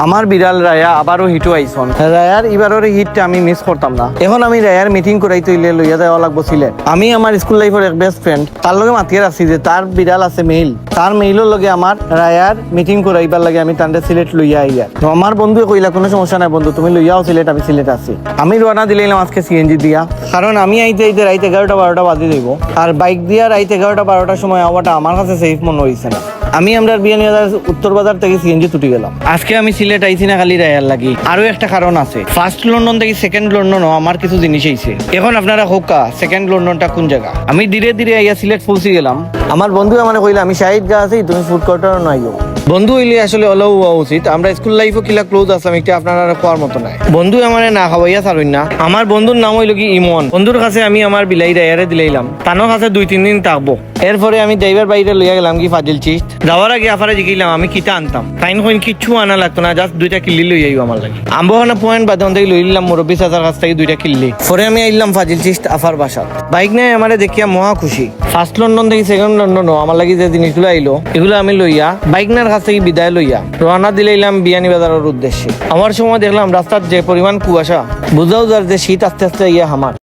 আমার বিড়াল রায়া আবারও হিটও আইসন। রায়ার এবারের হিটটা আমি মিস করতাম না। এখন আমি রায়ার মিটিং করাইতে হইলে লইয়া যাওয়া লাগবো সিলেট। আমি আমার স্কুল লাইফের এক বেস্ট ফ্রেন্ড তার লগে মাতিয়ে রাখছি যে তার বিড়াল আছে মেইল, তার মেইলের লগে আমার রায়ার মিটিং করাইবার লাগে আমি তান্ডে সিলেট লইয়া আইয়া। তো আমার বন্ধু কইলা কোনো সমস্যা নাই বন্ধু, তুমি লইয়াও সিলেট, আমি সিলেট আছি। আমি রওনা দিলাম আজকে সিএনজি দিয়া, কারণ আমি আইতে আইতে রাইত 11টা-12টা বাজে দেবো। আর বাইক দিয়া রাইত 11টা-12টার সময় আওয়াটা আমার কাছে সেফ মনে হয়েছে না। আমি আমরা বিয়ানীবাজার উত্তর বাজার থেকে সিএনজি তুটি গেলাম। আজকে আমি সিলেট আইছি না খালি রায়ার লাগি, আরো একটা কারণ আছে। ফার্স্ট লন্ডন থেকে সেকেন্ড লন্ডনও আমার কিছু জিনিস আইছে। এখন আপনারা হোকা সেকেন্ড লন্ডনটা কোন জায়গা। আমি ধীরে ধীরে আইয়া সিলেট পৌঁছে গেলাম। আমার বন্ধু আমার কইলা আমি শাহিদ গা আছি, তুমি ফুড কোর্টার নাইও। বন্ধু হইলে আসলে অলও হওয়া উচিত। আমরা স্কুল লাইফও কিলা ক্লোজ আসাম, এটা আপনারা খাওয়ার মতো নাই। বন্ধু আমার না খাওয়াইয়া ছাড়ুন না। আমার বন্ধুর নাম হইল কি ইমন। বন্ধুর কাছে আমি আমার বিলাই রায়ারে দিলাইলাম, তানোর কাছে 2-3 দিন থাকবো। এরপরে আমি ড্রাইভার বাইরে লইয়া গেলাম কি ফাজিল চিস্ট। যাওয়ার আগে আফারে জিগাইলাম আমি কিতা আনতাম। তাইন কইন কিচ্ছু আনা লাগতো না, জাস্ট 2টা কিল্লি লই আইও আমার লাগে। আম্বখানা পয়েন্ট বাদে থেকে লই নিলাম মুরব্বী চাচার কাছ থেকে 2টা কিল্লি। পরে আমি আইলাম ফাজিল চিস্ট আফার বাসা। বাইক নিয়ে আমারে দেখিয়া মহা খুশি। ফার্স্ট লন্ডন থেকে সেকেন্ড লন্ডনও আমার লাগি যে জিনিসগুলো আইলো এগুলো আমি লইয়া বাইক নার কাছ থেকে বিদায় লইয়া রওনা দিলাম বিয়ানীবাজারের উদ্দেশ্যে। আমার সময় দেখলাম রাস্তার যে পরিমাণ কুয়াশা, বুঝাও যার যে শীত আস্তে আস্তে ইয়া হামার।